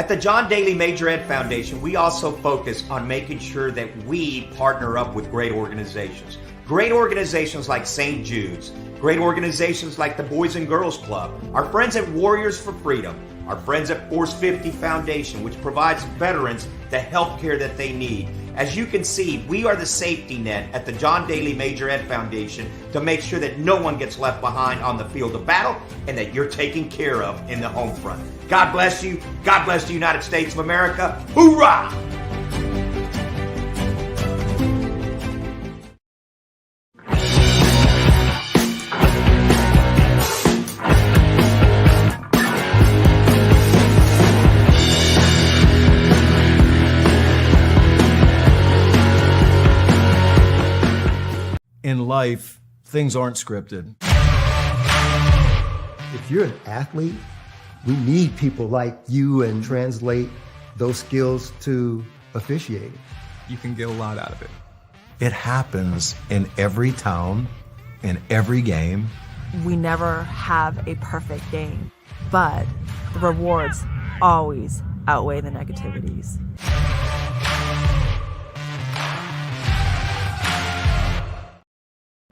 At the John Daly Major Ed Foundation, we also focus on making sure that we partner up with great organizations. Great organizations like St. Jude's, great organizations like the Boys and Girls Club, our friends at Warriors for Freedom, our friends at Force 50 Foundation, which provides veterans the health care that they need. As you can see, we are the safety net at the John Daly Major Ed Foundation to make sure that no one gets left behind on the field of battle and that you're taken care of in the home front. God bless you. God bless the United States of America. Hoorah! In life, things aren't scripted. If you're an athlete, we need people like you and translate those skills to officiating. You can get a lot out of it. It happens in every town, in every game. We never have a perfect game, but the rewards always outweigh the negativities.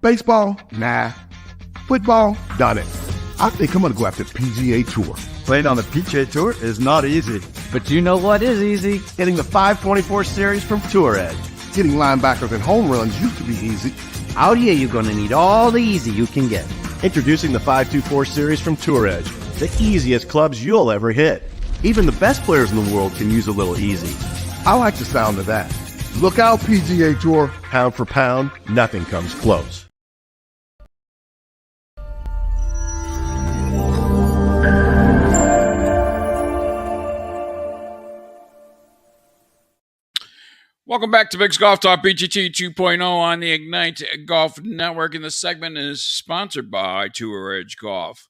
Baseball? Nah. Football? Done it. I think I'm going to go after PGA Tour. Playing on the PGA Tour is not easy. But you know what is easy? Hitting the 524 series from Tour Edge. Hitting linebackers and home runs used to be easy. Out here, you're going to need all the easy you can get. Introducing the 524 series from Tour Edge. The easiest clubs you'll ever hit. Even the best players in the world can use a little easy. I like the sound of that. Look out, PGA Tour. Pound for pound, nothing comes close. Welcome back to Big's Golf Talk, BGT 2.0 on the Ignite Golf Network. And the segment is sponsored by Tour Edge Golf,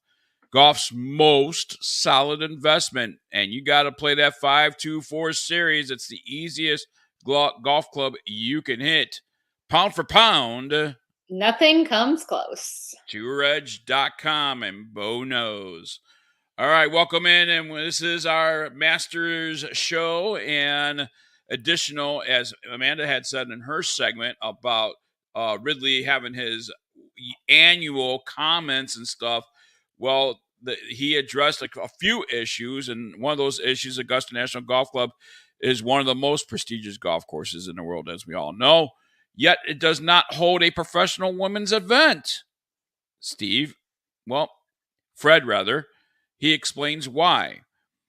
golf's most solid investment. And you got to play that 524 series. It's the easiest golf club you can hit. Pound for pound, nothing comes close. TourEdge.com, and Bo knows. All right, welcome in. And this is our Masters show. And additional, as Amanda had said in her segment about Ridley having his annual comments and stuff, well, he addressed a few issues, and one of those issues, Augusta National Golf Club is one of the most prestigious golf courses in the world, as we all know, yet it does not hold a professional women's event. Fred, he explains why.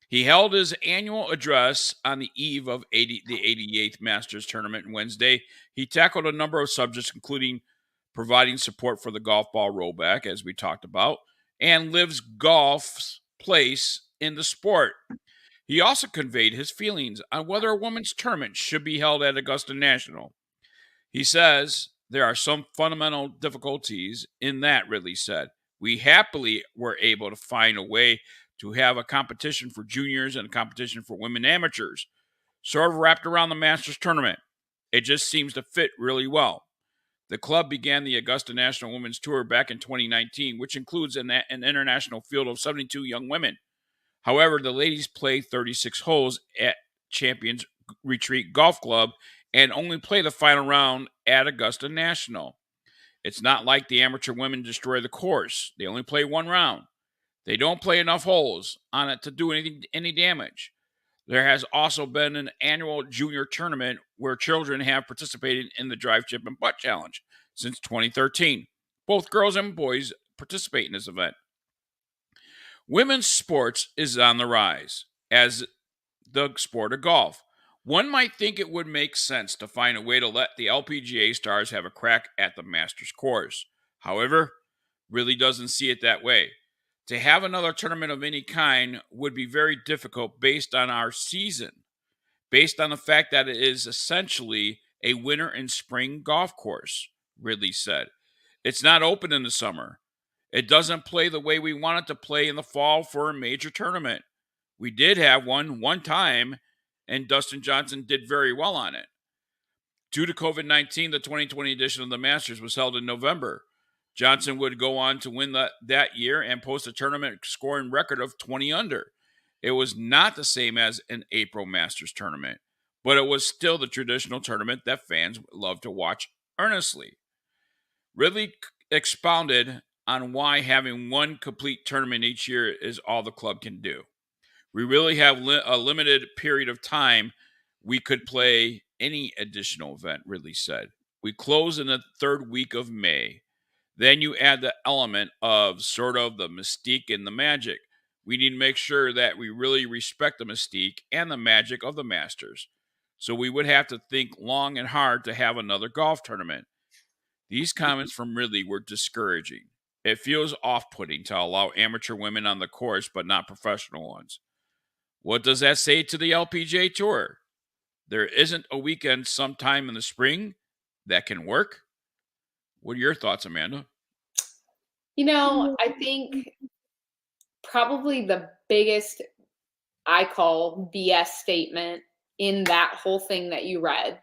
He held his annual address on the eve of the 88th Masters Tournament Wednesday. He tackled a number of subjects, including providing support for the golf ball rollback, as we talked about, and lives golf's place in the sport. He also conveyed his feelings on whether a women's tournament should be held at Augusta National. He says there are some fundamental difficulties in that, Ridley said. We happily were able to find a way to have a competition for juniors and a competition for women amateurs, sort of wrapped around the Masters tournament. It just seems to fit really well. The club began the Augusta National Women's Tour back in 2019, which includes an international field of 72 young women. However, the ladies play 36 holes at Champions Retreat Golf Club and only play the final round at Augusta National. It's not like the amateur women destroy the course. They only play one round. They don't play enough holes on it to do any damage. There has also been an annual junior tournament where children have participated in the Drive, Chip, and Putt Challenge since 2013. Both girls and boys participate in this event. Women's sports is on the rise as the sport of golf. One might think it would make sense to find a way to let the LPGA stars have a crack at the Masters course. However, really doesn't see it that way. To have another tournament of any kind would be very difficult based on our season, based on the fact that it is essentially a winter and spring golf course, Ridley said. It's not open in the summer. It doesn't play the way we want it to play in the fall for a major tournament. We did have one time, and Dustin Johnson did very well on it. Due to COVID-19, the 2020 edition of the Masters was held in November. Johnson would go on to win that year and post a tournament scoring record of 20 under. It was not the same as an April Masters tournament, but it was still the traditional tournament that fans love to watch earnestly. Ridley expounded on why having one complete tournament each year is all the club can do. We really have a limited period of time we could play any additional event, Ridley said. We close in the third week of May. Then you add the element of sort of the mystique and the magic. We need to make sure that we really respect the mystique and the magic of the Masters. So we would have to think long and hard to have another golf tournament. These comments from Ridley were discouraging. It feels off-putting to allow amateur women on the course but not professional ones. What does that say to the LPGA Tour? There isn't a weekend sometime in the spring that can work? What are your thoughts, Amanda? I think probably the biggest I call BS statement in that whole thing that you read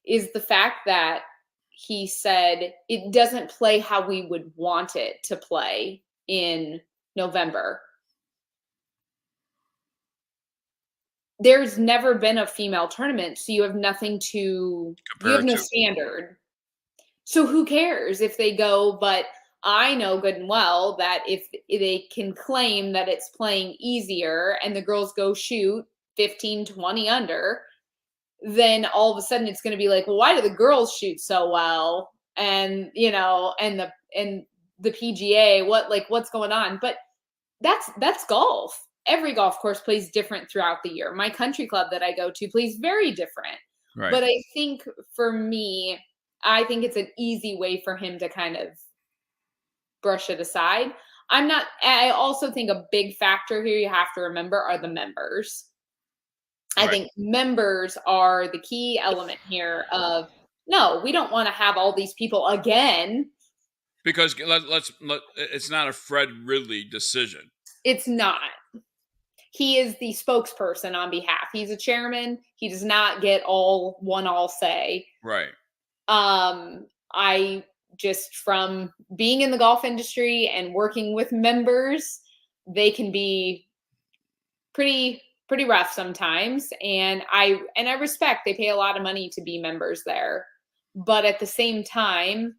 is the fact that he said it doesn't play how we would want it to play in November. There's never been a female tournament, so you have nothing to, you have no standard. So who cares if they go? But I know good and well that if they can claim that it's playing easier and the girls go shoot 15, 20 under, then all of a sudden it's going to be like, well, why do the girls shoot so well? And, and the PGA, what's going on? But that's golf. Every golf course plays different throughout the year. My country club that I go to plays very different. Right. But I think for me, I think it's an easy way for him to kind of brush it aside. I also think a big factor here you have to remember are the members. I think members are the key element here of, no, we don't want to have all these people again. Because it's not a Fred Ridley decision. It's not. He is the spokesperson on behalf. He's a chairman. He does not get all say. Right. I just, from being in the golf industry and working with members, they can be pretty rough sometimes. And I respect they pay a lot of money to be members there. But at the same time,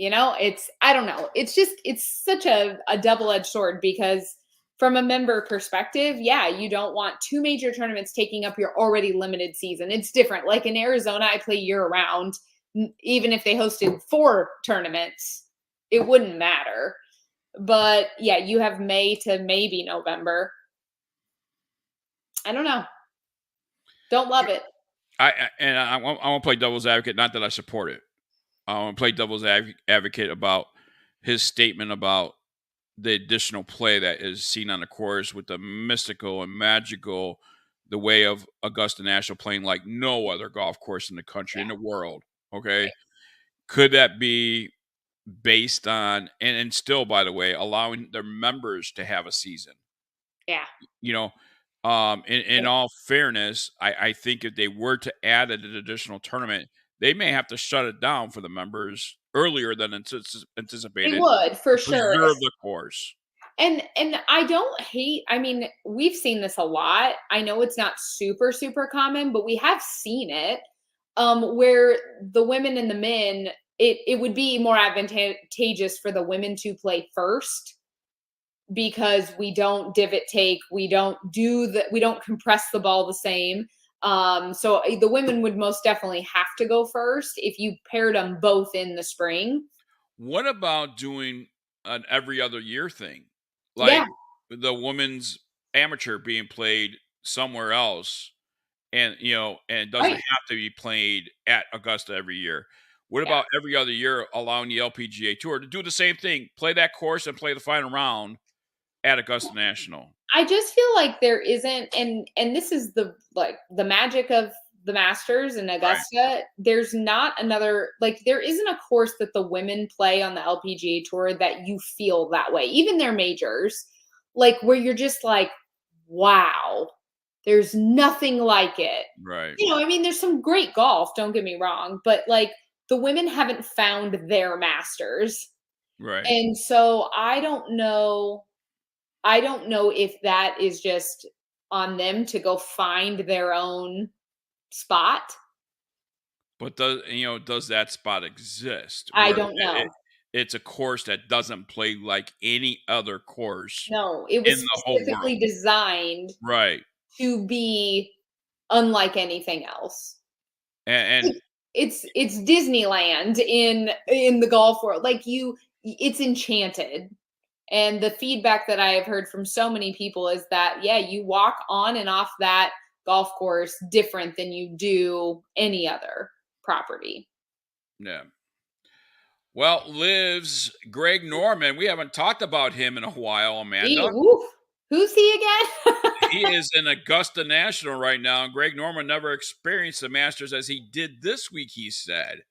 I don't know. It's such a double-edged sword because from a member perspective, yeah, you don't want two major tournaments taking up your already limited season. It's different. Like in Arizona, I play year round. Even if they hosted 4 tournaments, it wouldn't matter. But yeah, you have May to maybe November. I don't know. Don't love it. I want to play devil's advocate. Not that I support it. I want to play devil's advocate about his statement about the additional play that is seen on the course with the mystical and magical, the way of Augusta National playing like no other golf course in the country, in the world. Okay. Right. Could that be based on, and still, by the way, allowing their members to have a season? Yeah. In all fairness, I think if they were to add an additional tournament, they may have to shut it down for the members earlier than anticipated. They would, for sure. Preserve the course. And I don't hate, we've seen this a lot. I know it's not super, super common, but we have seen it where the women and the men, it would be more advantageous for the women to play first because we don't divot take, we don't compress the ball the same. So the women would most definitely have to go first if you paired them both in the spring. What about doing an every other year thing? Like the women's amateur being played somewhere else and, and it doesn't have to be played at Augusta every year. What about every other year allowing the LPGA Tour to do the same thing, play that course and play the final round at Augusta National? I just feel like there isn't, and this is the magic of the Masters in Augusta. Right. There's not another, there isn't a course that the women play on the LPGA Tour that you feel that way. Even their majors, where you're just like, wow, there's nothing like it. Right. There's some great golf, don't get me wrong, but the women haven't found their Masters. Right. And so I don't know. I don't know if that is just on them to go find their own spot. But does that spot exist? I Where don't know. it's a course that doesn't play like any other course No, it in was the whole world. specifically designed Right. to be unlike anything else. And It's Disneyland in the golf world. Like it's enchanted. And the feedback that I have heard from so many people is that, yeah, you walk on and off that golf course different than you do any other property. yeah. Well, lives Greg Norman. We haven't talked about him in a while, Amanda. Who's he again? He is in Augusta National right now, and Greg Norman never experienced the Masters as he did this week, he said.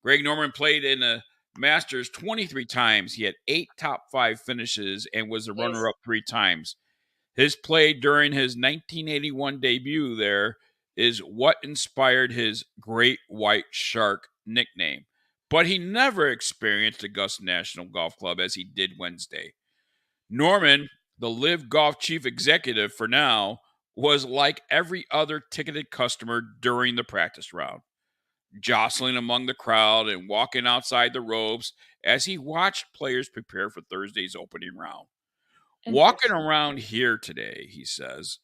Greg Norman played in the Masters 23 times. He had 8 top 5 finishes and was the runner-up 3 times. His play during his 1981 debut there is what inspired his Great White Shark nickname. But he never experienced Augusta National Golf Club as he did Wednesday. Norman, the Live Golf chief executive for now, was like every other ticketed customer during the practice round, jostling among the crowd and walking outside the ropes as he watched players prepare for Thursday's opening round. Walking around here today, he says,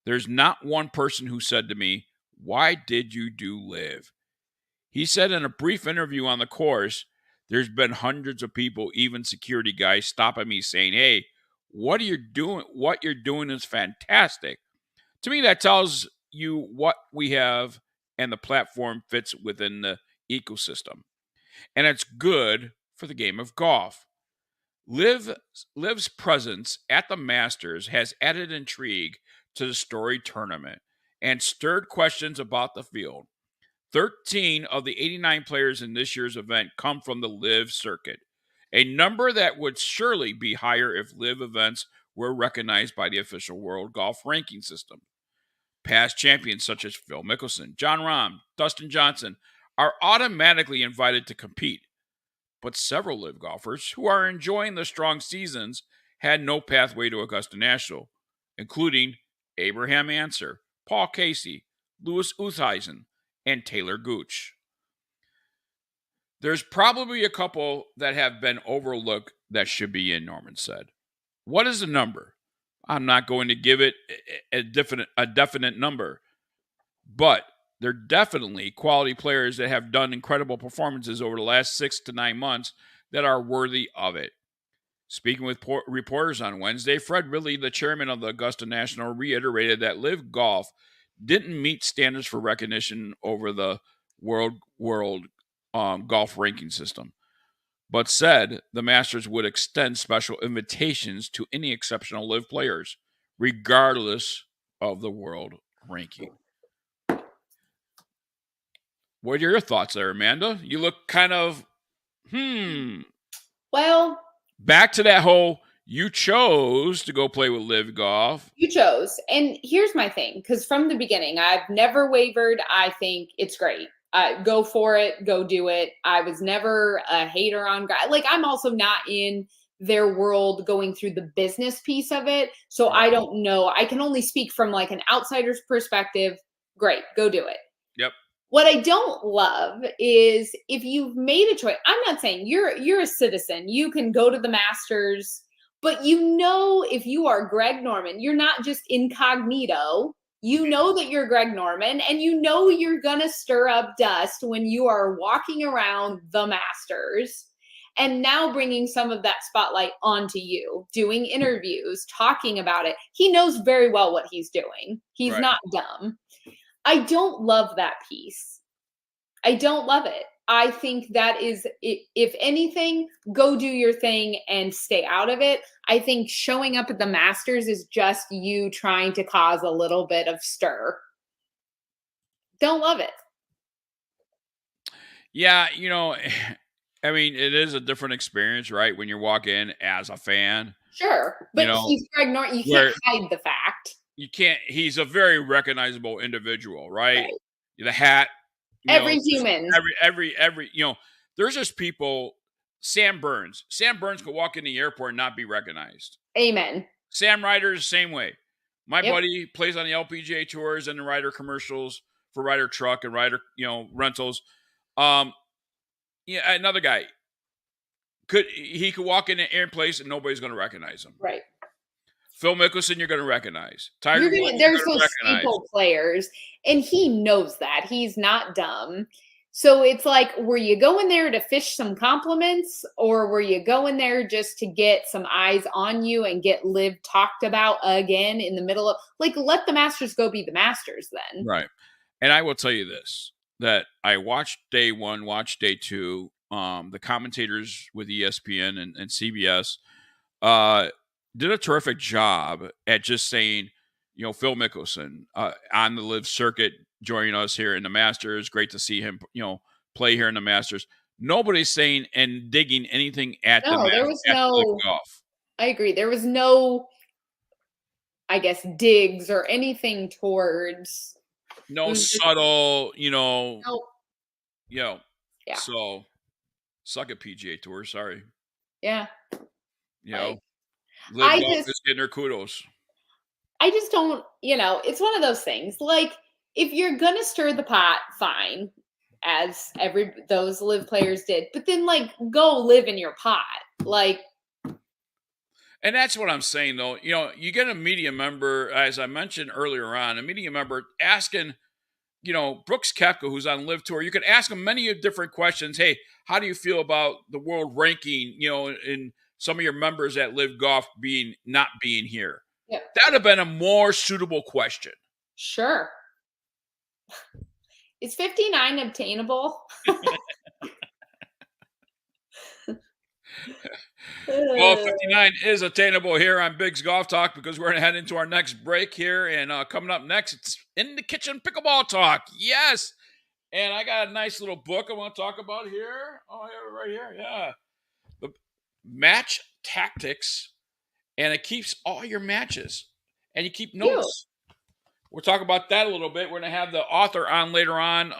there's not one person who said to me, "Why did you do Live?" He said in a brief interview on the course, there's been hundreds of people, even security guys, stopping me saying, "Hey, what are you doing? What you're doing is fantastic." To me, that tells you what we have and the platform fits within the ecosystem. And it's good for the game of golf. Liv's presence at the Masters has added intrigue to the storied tournament and stirred questions about the field. 13 of the 89 players in this year's event come from the Live circuit, a number that would surely be higher if Live events were recognized by the official World Golf Ranking System. Past champions such as Phil Mickelson, Jon Rahm, Dustin Johnson are automatically invited to compete. But several Live golfers who are enjoying the strong seasons had no pathway to Augusta National, including Abraham Ancer, Paul Casey, Louis Oosthuizen, and Taylor Gooch. There's probably a couple that have been overlooked that should be in, Norman said. What is the number? I'm not going to give it a definite number, but they're definitely quality players that have done incredible performances over the last 6 to 9 months that are worthy of it. Speaking with reporters on Wednesday, Fred Ridley, the chairman of the Augusta National, reiterated that Live Golf didn't meet standards for recognition over the World Golf Ranking System, but said the Masters would extend special invitations to any exceptional Live players, regardless of the world ranking. What are your thoughts there, Amanda? You look kind of, Well, back to that whole, you chose to go play with Live Golf. You chose. And here's my thing, because from the beginning, I've never wavered. I think it's great. Go for it. Go do it. I was never a hater on guys. Like, I'm also not in their world going through the business piece of it. So I don't know. I can only speak from like an outsider's perspective. Great. Go do it. Yep. What I don't love is if you've made a choice. I'm not saying you're a citizen. You can go to the Masters, but if you are Greg Norman, you're not just incognito. You know that you're Greg Norman, and you know you're going to stir up dust when you are walking around the Masters, and now bringing some of that spotlight onto you, doing interviews, talking about it. He knows very well what he's doing. He's not dumb. I don't love that piece. I don't love it. I think that is, if anything, go do your thing and stay out of it. I think showing up at the Masters is just you trying to cause a little bit of stir. Don't love it. Yeah, I mean, it is a different experience, right? When you walk in as a fan. Sure. But he's Greg Norton. You can't hide the fact. You can't. He's a very recognizable individual, right? The hat. Every human. Every there's just people. Sam Burns could walk in the airport and not be recognized. Amen. Sam Ryder's the same way. My Yep. buddy plays on the LPGA tours and the Ryder commercials for Ryder Truck and Ryder, rentals. Yeah, another guy could walk in an place and nobody's going to recognize him. Right. Phil Mickelson, you're going to recognize. Tiger Woods, There's you're those recognize. staple players, and he knows that. He's not dumb. So it's like, were you going there to fish some compliments, or were you going there just to get some eyes on you and get Liv talked about again in the middle of, like, let the Masters go be the Masters then. Right. And I will tell you this, that I watched day one, watched day two. The commentators with ESPN and CBS did a terrific job at just saying, Phil Mickelson on the Live circuit joining us here in the Masters. Great to see him, play here in the Masters. Nobody's saying and digging anything at the Masters. There was at no. Live Golf. I agree. There was no, I guess, digs or anything towards. No subtle, Nope. Yeah. So suck at PGA Tour. Sorry. Yeah. Live I Golf just- is getting her kudos. I just don't, it's one of those things. Like, if you're gonna stir the pot, fine, as those Live players did, but then go live in your pot. Like, and that's what I'm saying, though. You get a media member, as I mentioned earlier on, a media member asking, Brooks Koepka, who's on Live Tour, you could ask him many different questions. Hey, how do you feel about the world ranking, in some of your members at Live Golf not being here? Yep. That would have been a more suitable question. Sure. Is 59 obtainable? Well, 59 is attainable here on Biggs Golf Talk, because we're going to head into our next break here. And coming up next, it's In the Kitchen Pickleball Talk. Yes. And I got a nice little book I want to talk about here. Oh, yeah, right here. Yeah. The match tactics. And it keeps all your matches. And you keep notes. We'll talk about that a little bit. We're going to have the author on later on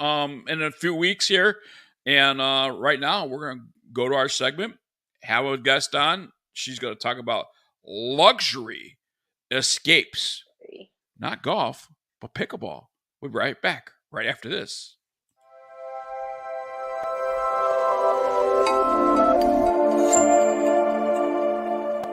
in a few weeks here. And right now, we're going to go to our segment, have a guest on. She's going to talk about luxury escapes. Not golf, but pickleball. We'll be right back right after this.